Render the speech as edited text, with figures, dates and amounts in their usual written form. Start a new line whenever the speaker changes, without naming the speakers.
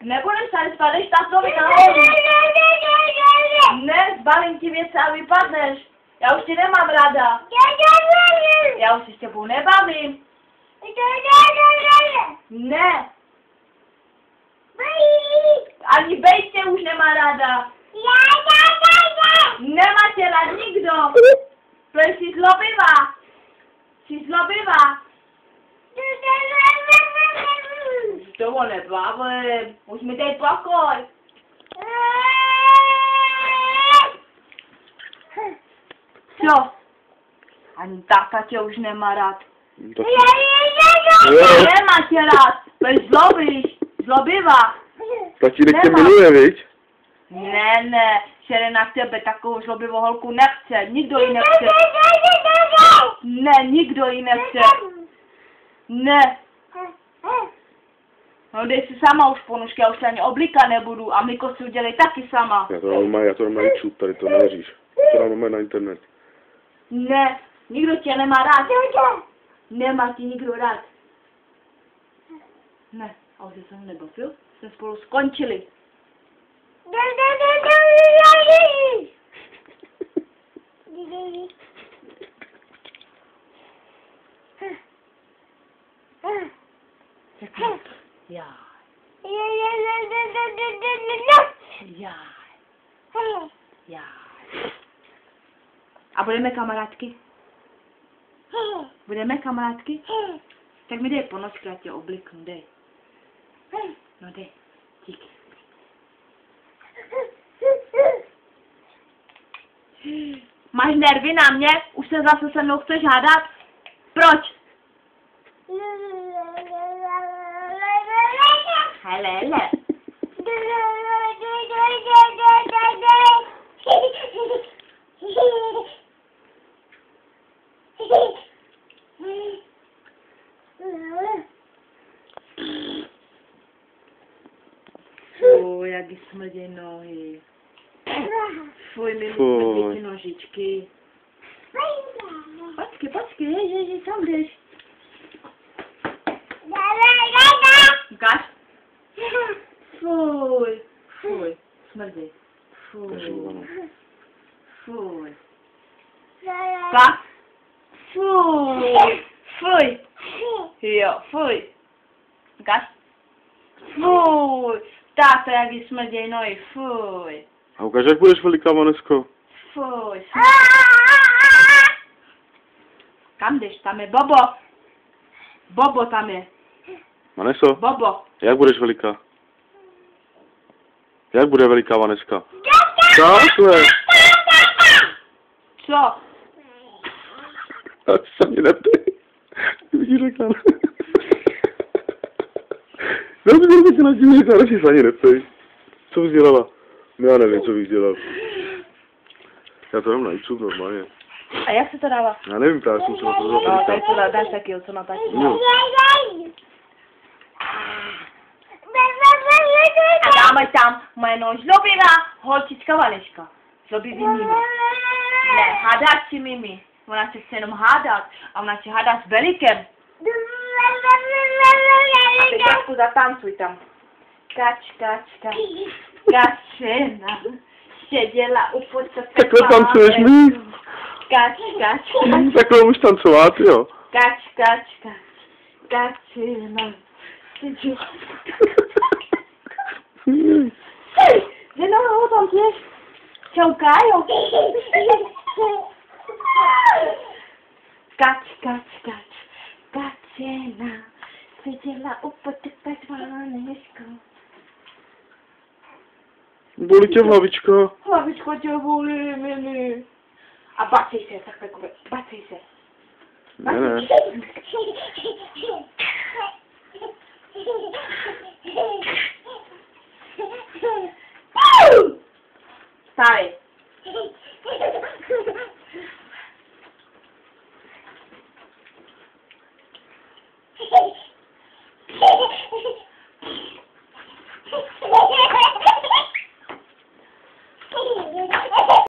Nebudeš tady spát, jdeš tatovi nahoru. Ne, zbalím ti věci a vypadneš. Já už tě nemám ráda. Já už si s tebou nebavím. Ne. Ani Bejt tě už nemá ráda. Nemá tě rád nikdo. Protože jsi zlobivá. Jsi zlobivá. S tebou nebavím. Už mi dej pokoj. Co? Ani táta tě už nemá rád. Nemá tě rád. Protože zlobíš. Zlobivá.
Tatínek tě miluje, viď?
Ne, Serena k tebe takovou zlobivou holku nechce. Nikdo ji nechce. Ne, nikdo ji nechce. Ne. No dej si sama už ponožky, já už se ani oblíkat nebudu. A Miko si udělej taky sama.
Já to mám na YouTube, tady to nevěříš. To dám na internet.
Ne, nikdo tě nemá rád. Nemá ti nikdo rád. Ne, a už jsem nebavil. Jsme spolu skončili. Já. A budeme kamarádky? Budeme kamarádky? Tak mi dej ponožky, já tě obliknu, dej. No dej, díky. Máš nervy na mě? Už se zase se mnou chceš hádat? Proč? Hele. Fuj, jak jí smrděj nohy. Fuj, mi smrdí nožičky. Počkej, hej, tam jdeš. Ukáž? Fuj, smrdí. Fuj. Pak? Fuj. Jo, fuj. Ukáž? Fuj. Táto, jak jí smrděj nohy, fuj.
A ukáž, jak budeš veliká, Vanesko?
Fuj. Kam jdeš? Tam je Bobo. Bobo tam je.
Vaneso?
Bobo.
Jak budeš veliká? Jak bude veliká Vaneska? Takhle.
Co?
A ty se mě neptej. Ty bych jí řekla. Dobře, bych se na tím řekla, radši se ani neptej. Co bys dělala? Já nevím, co bych dělal. Já to dám na YouTube normálně.
A jak se to dává?
Já nevím, já jsem se na to
No,
zapomněl.
tady to dáš taky, co natáčí.
No.
A dáme tam moje zlobivá holčička Vaneška. Zlobivý Mimi. Ne, hádáči Mimi. Ona se chce jenom hádat. A ona se hádá s Belikem. A teď trošku zatancuj tam. Kačena seděla u podstavky.
Takhle tancuješ mi?
Kač.
Takhle už tancovat, jo?
Kačena seděla. Že no, tam tiež čaukajú. Kačena seděla u podstavky Vaneškou.
Bolí tě hlavička?
Hlavičko tě bolí, Mimi. A bacej se, takhle, bacej se.
Ne.
Stary.